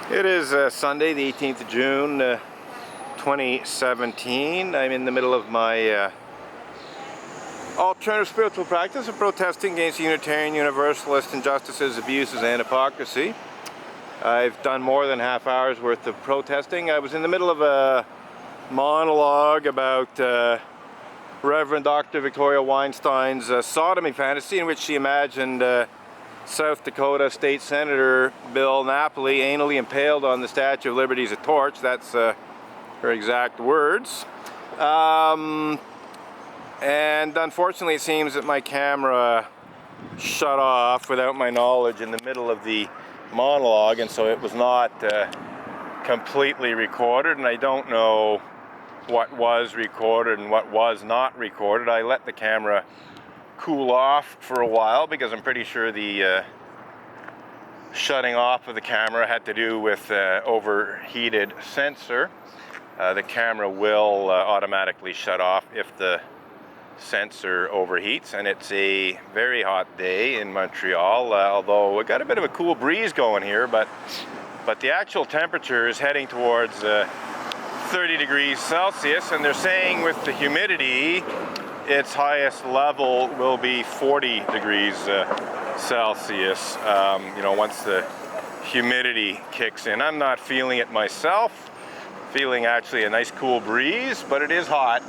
It is Sunday, the 18th of June, 2017. I'm in the middle of my alternative spiritual practice of protesting against Unitarian, Universalist injustices, abuses, and hypocrisy. I've done more than half hour's worth of protesting. I was in the middle of a monologue about Reverend Dr. Victoria Weinstein's sodomy fantasy, in which she imagined South Dakota State Senator Bill Napoli anally impaled on the Statue of Liberty as a torch. That's her exact words. And unfortunately it seems that my camera shut off without my knowledge in the middle of the monologue, and so it was not completely recorded, and I don't know what was recorded and what was not recorded. I let the camera cool off for a while because I'm pretty sure the shutting off of the camera had to do with overheated sensor. The camera will automatically shut off if the sensor overheats, and it's a very hot day in Montreal, although we got a bit of a cool breeze going here, but the actual temperature is heading towards 30 degrees Celsius, and they're saying with the humidity its highest level will be 40 degrees Celsius, once the humidity kicks in. I'm not feeling it myself, feeling actually a nice cool breeze, but it is hot,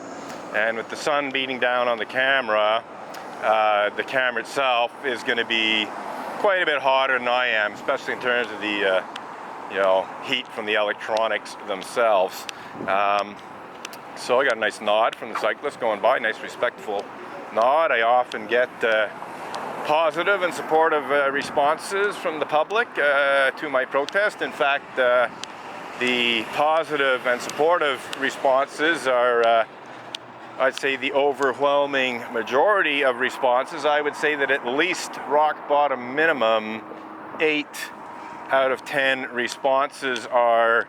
and with the sun beating down on the camera itself is going to be quite a bit hotter than I am, especially in terms of the heat from the electronics themselves. So I got a nice nod from the cyclist going by, nice respectful nod. I often get positive and supportive responses from the public to my protest. In fact, the positive and supportive responses are, I'd say, the overwhelming majority of responses. I would say that at least rock bottom minimum 8 out of 10 responses are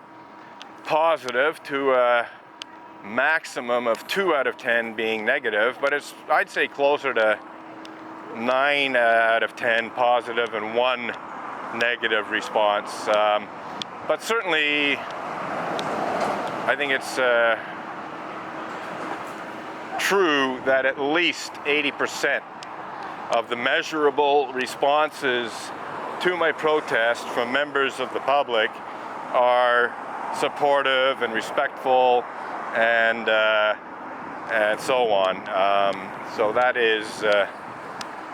positive, to a maximum of 2 out of 10 being negative, but it's, I'd say, closer to 9 out of 10 positive and 1 negative response. But certainly I think it's true that at least 80% of the measurable responses to my protest from members of the public are supportive and respectful and so on. So that is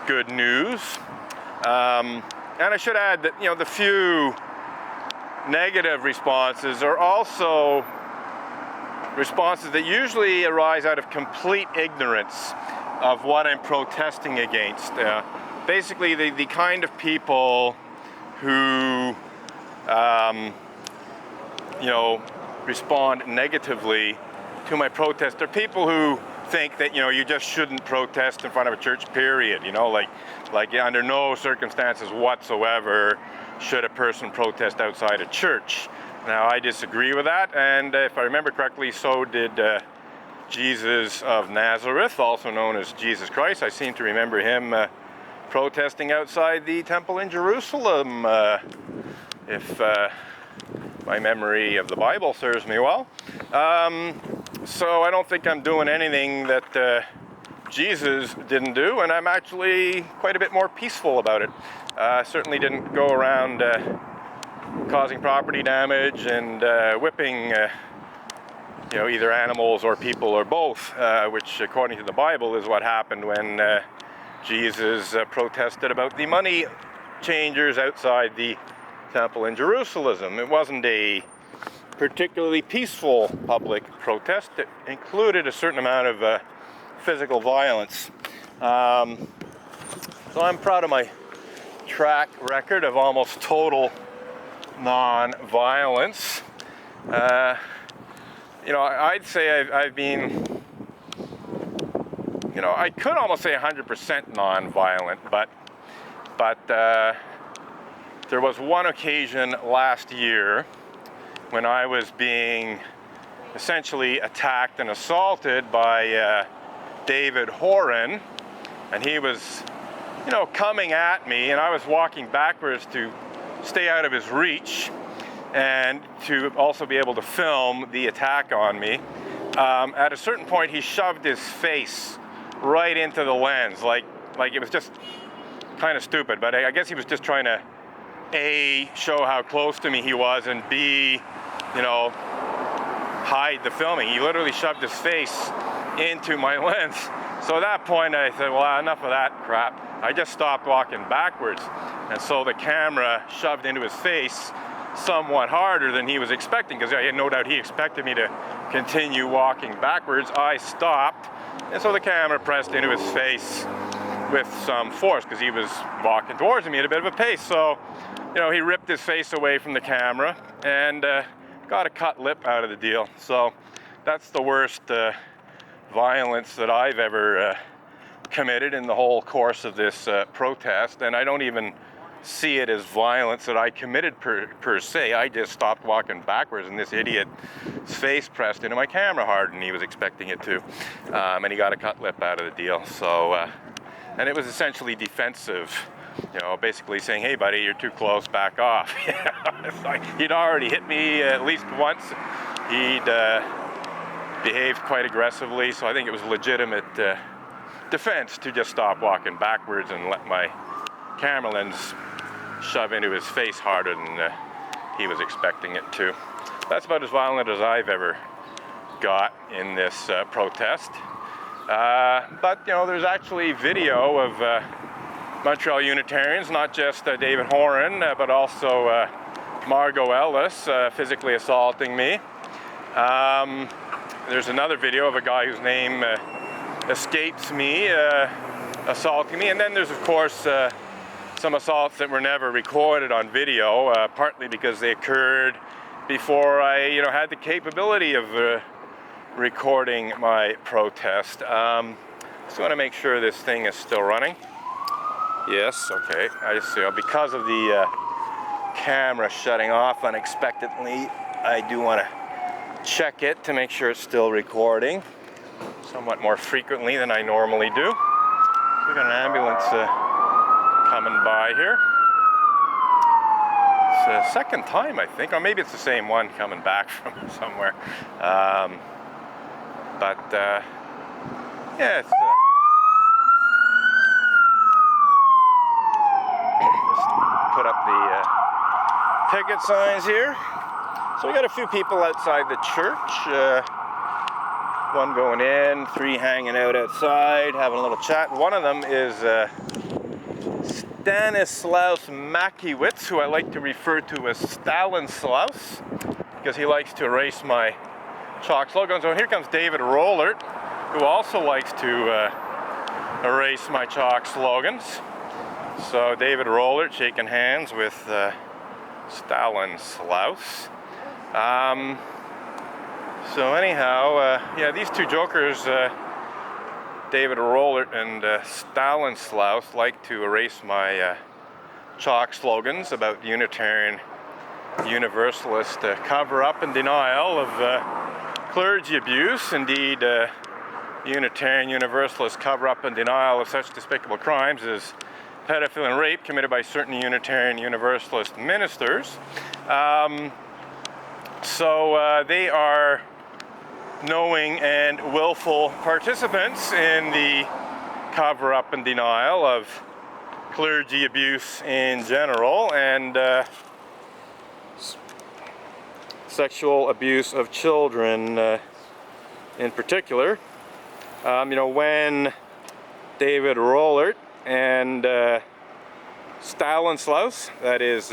good news. And I should add that the few negative responses are also responses that usually arise out of complete ignorance of what I'm protesting against. Basically, the kind of people who respond negatively to my protest are people who think that you just shouldn't protest in front of a church, period. Like under no circumstances whatsoever should a person protest outside a church. Now, I disagree with that, and if I remember correctly, so did Jesus of Nazareth, also known as Jesus Christ. I seem to remember him protesting outside the temple in Jerusalem, if my memory of the Bible serves me well. So I don't think I'm doing anything that Jesus didn't do, and I'm actually quite a bit more peaceful about it. Certainly didn't go around causing property damage and whipping either animals or people or both, which according to the Bible is what happened when Jesus protested about the money changers outside the temple in Jerusalem. It wasn't a particularly peaceful public protest. It included a certain amount of physical violence. So I'm proud of my track record of almost total non-violence. I'd say I've been, I could almost say 100% non-violent, but there was one occasion last year when I was being essentially attacked and assaulted by David Horan, and he was, coming at me, and I was walking backwards to stay out of his reach, and to also be able to film the attack on me. At a certain point, he shoved his face right into the lens, like it was just kind of stupid, but I guess he was just trying to A, show how close to me he was, and B, you know, hide the filming. He literally shoved his face into my lens. So at that point I said, well, enough of that crap. I just stopped walking backwards, and so the camera shoved into his face somewhat harder than he was expecting, because I had no doubt he expected me to continue walking backwards. I stopped, and so the camera pressed into his face with some force, because he was walking towards me at a bit of a pace. So, you know, he ripped his face away from the camera and got a cut lip out of the deal. So that's the worst violence that I've ever committed in the whole course of this protest, and I don't even see it as violence that I committed per se. I just stopped walking backwards, and this idiot's face pressed into my camera harder than he was expecting it to, and he got a cut lip out of the deal. So, and it was essentially defensive, you know, basically saying, hey buddy, you're too close, back off. It's like he'd already hit me at least once. He'd behaved quite aggressively, so I think it was legitimate defense to just stop walking backwards and let my camera lens shove into his face harder than he was expecting it to. That's about as violent as I've ever got in this protest. But, you know, there's actually video of Montreal Unitarians, not just David Horan, but also Margot Ellis physically assaulting me. There's another video of a guy whose name escapes me assaulting me, and then there's of course some assaults that were never recorded on video, partly because they occurred before I, you know, had the capability of recording my protest. Just want to make sure this thing is still running. Yes, okay. I just, you know, because of the camera shutting off unexpectedly, I do want to check it to make sure it's still recording somewhat more frequently than I normally do. We got an ambulance coming by here. It's the second time, I think, or maybe it's the same one coming back from somewhere. Yeah, it's just put up the ticket signs here. So we got a few people outside the church. One going in, 3 hanging out outside, having a little chat. One of them is Stanislaus Makiewicz, who I like to refer to as Stalinslaus, because he likes to erase my chalk slogans. So here comes David Rollert, who also likes to erase my chalk slogans. So David Rollert shaking hands with Stalinslaus. So anyhow, yeah, these two jokers, David Rollert and Stalinslaus, like to erase my chalk slogans about Unitarian Universalist cover-up and denial of clergy abuse. Indeed, Unitarian Universalist cover-up and denial of such despicable crimes as pedophilia and rape committed by certain Unitarian Universalist ministers. So they are knowing and willful participants in the cover-up and denial of clergy abuse in general, and sexual abuse of children in particular. You know, when David Rollert and Stalinslaus, that is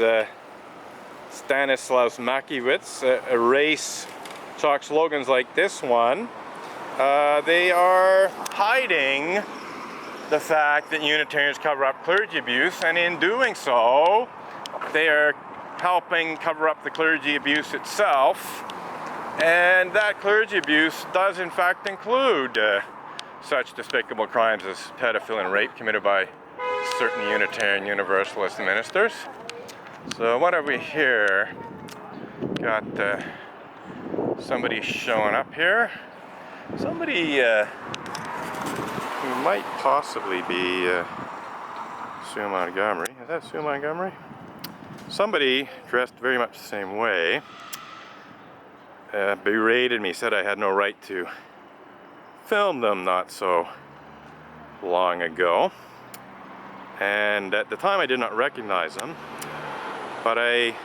Stanislaus Makiewicz, erase chalk slogans like this one, they are hiding the fact that Unitarians cover up clergy abuse, and in doing so, they are helping cover up the clergy abuse itself. And that clergy abuse does in fact include such despicable crimes as pedophilia and rape committed by certain Unitarian Universalist ministers. So what have we here? Got somebody showing up here. Somebody who might possibly be Sue Montgomery. Is that Sue Montgomery? somebody dressed very much the same way berated me, said I had no right to film them not so long ago. And at the time I did not recognize them, but I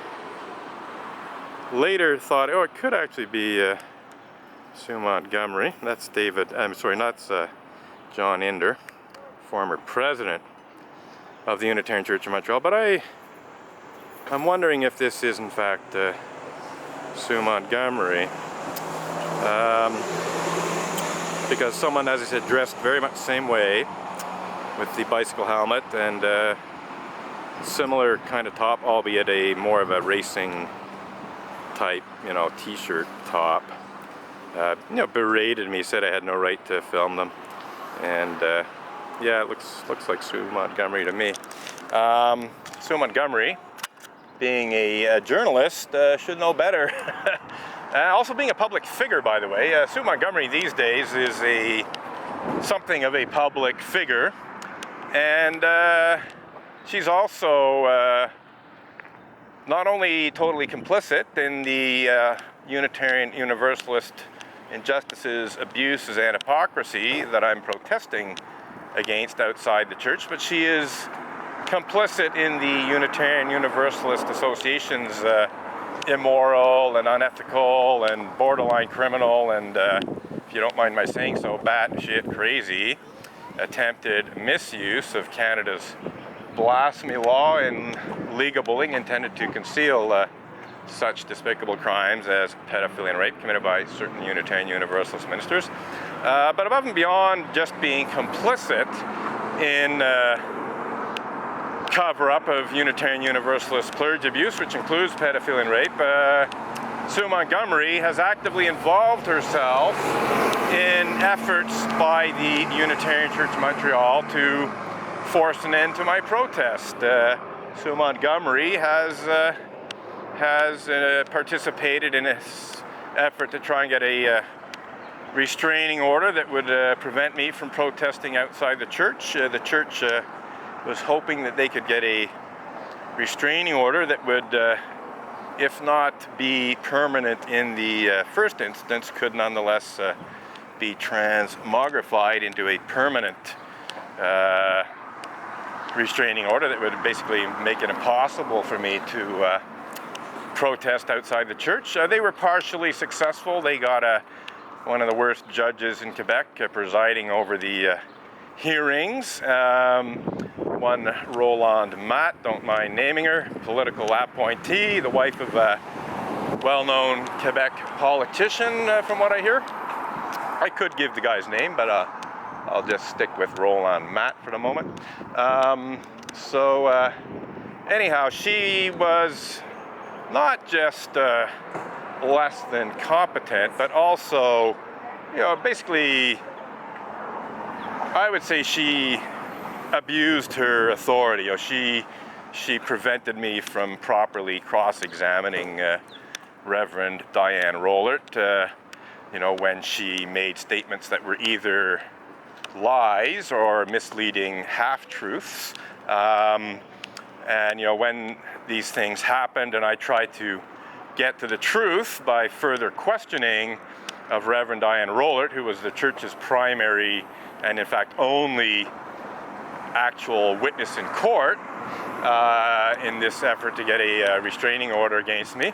later thought, oh, it could actually be Sue Montgomery. That's John Inder, former president of the Unitarian Church of Montreal. But I'm wondering if this is in fact Sue Montgomery, because someone, as I said, dressed very much the same way, with the bicycle helmet and similar kind of top, albeit a more of a racing type, t-shirt top. Berated me, said I had no right to film them, and yeah, it looks like Sue Montgomery to me. Sue Montgomery, being a journalist, should know better. Also being a public figure, by the way. Sue Montgomery these days is something of a public figure. And she's also not only totally complicit in the Unitarian Universalist injustices, abuses, and hypocrisy that I'm protesting against outside the church, but she is complicit in the Unitarian Universalist Association's immoral and unethical and borderline criminal and, if you don't mind my saying so, batshit crazy attempted misuse of Canada's blasphemy law and legal bullying intended to conceal such despicable crimes as pedophilia and rape committed by certain Unitarian Universalist ministers. But above and beyond just being complicit in cover-up of Unitarian Universalist clergy abuse, which includes pedophilia and rape, Sue Montgomery has actively involved herself in efforts by the Unitarian Church of Montreal to force an end to my protest. Sue Montgomery has participated in this effort to try and get a restraining order that would prevent me from protesting outside the church. The church was hoping that they could get a restraining order that would, if not be permanent in the first instance, could nonetheless be transmogrified into a permanent restraining order that would basically make it impossible for me to protest outside the church. They were partially successful. They got one of the worst judges in Quebec presiding over the hearings. One Roland Matt, don't mind naming her, political appointee, the wife of a well-known Quebec politician, from what I hear. I could give the guy's name, but I'll just stick with Roland Matt for the moment. Anyhow, she was not just less than competent, but also, basically, I would say she abused her authority. She prevented me from properly cross-examining Reverend Diane Rollert, when she made statements that were either lies or misleading half-truths. When these things happened and I tried to get to the truth by further questioning of Reverend Diane Rollert, who was the church's primary and in fact only actual witness in court in this effort to get a restraining order against me,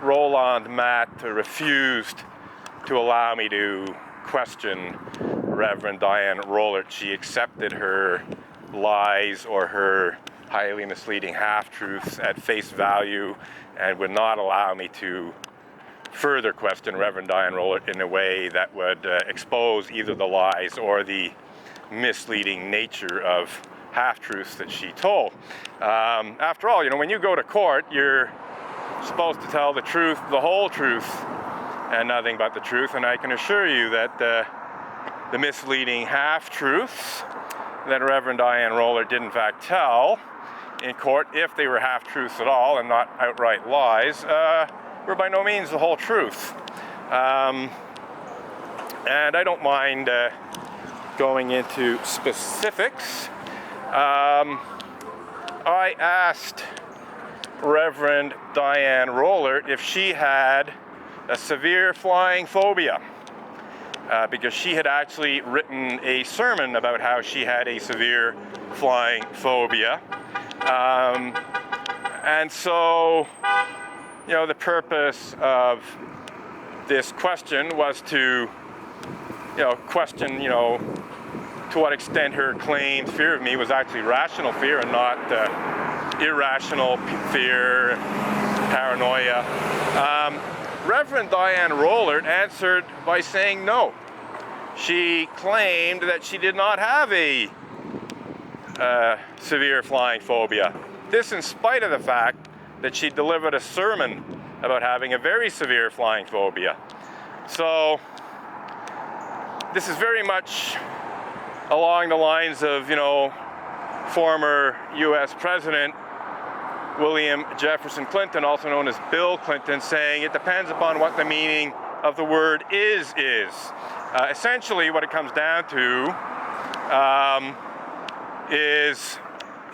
Roland Matt refused to allow me to question Reverend Diane Rollert. She accepted her lies or her highly misleading half-truths at face value and would not allow me to further question Reverend Diane Rollert in a way that would expose either the lies or the misleading nature of half-truths that she told. After all, when you go to court, you're supposed to tell the truth, the whole truth, and nothing but the truth, and I can assure you that the misleading half-truths that Reverend Diane Rollert did in fact tell in court, if they were half-truths at all and not outright lies, were by no means the whole truth. And I don't mind going into specifics. I asked Reverend Diane Rollert if she had a severe flying phobia, because she had actually written a sermon about how she had a severe flying phobia. And so, the purpose of this question was to, question, to what extent her claimed fear of me was actually rational fear and not irrational fear, paranoia. Reverend Diane Rollert answered by saying no. She claimed that she did not have a severe flying phobia. This in spite of the fact that she delivered a sermon about having a very severe flying phobia. So this is very much along the lines of, former U.S. President William Jefferson Clinton, also known as Bill Clinton, saying it depends upon what the meaning of the word is. Essentially what it comes down to is,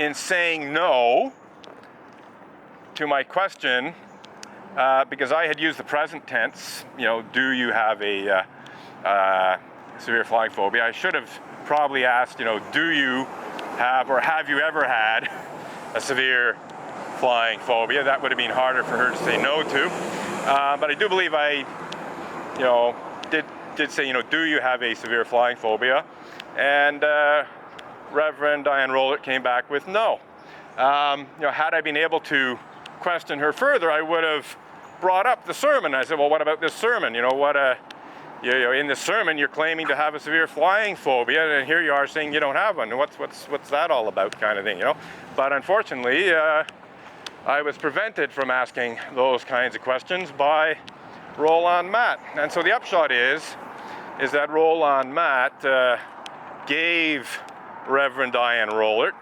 in saying no to my question, because I had used the present tense, do you have a severe flying phobia? I should have probably asked, do you have or have you ever had a severe flying phobia? That would have been harder for her to say no to. But I do believe I, did say, do you have a severe flying phobia? And Reverend Diane Rollert came back with no. Had I been able to question her further, I would have brought up the sermon. I said, well, what about this sermon? In this sermon, you're claiming to have a severe flying phobia, and here you are saying you don't have one. What's that all about, kind of thing, But unfortunately, I was prevented from asking those kinds of questions by Roland Matt. And so the upshot is that Roland Matt gave Reverend Diane Rollert